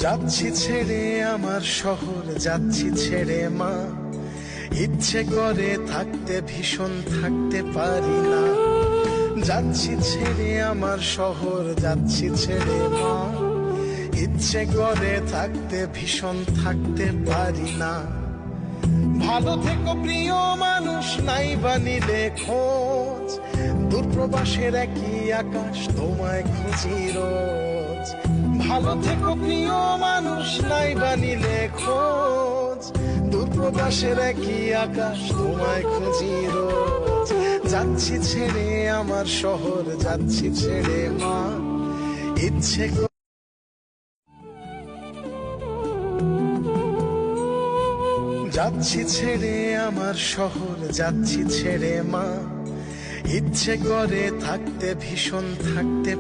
যাচ্ছি ছেড়ে আমার শহর, যাচ্ছি ছেড়ে মা। ইচ্ছে করে থাকতে ভীষণ, থাকতে পারি না। যাচ্ছি ছেড়ে আমার শহর, যাচ্ছি ছেড়ে মা। ইচ্ছে করে থাকতে ভীষণ, থাকতে পারি না। ভালো থেকো প্রিয় মানুষ, নাই বানিলে খোঁজ। দূরপ্রবাসের একই আকাশ, তোমায় খুঁজি রোজ। ভালো থেকো প্রিয় মানুষ, নাই বানিলে খোঁজ। দূরপ্রবাসের একই আকাশ, তোমায় খুঁজি রোজ। যাচ্ছি ছেড়ে আমার শহর, যাচ্ছি ছেড়ে মা। ইচ্ছে যাচ্ছি ছেড়ে আমার শহর, যাচ্ছি ছেড়ে মা। ইচ্ছে করে থাকতে ভীষণ, থাকতে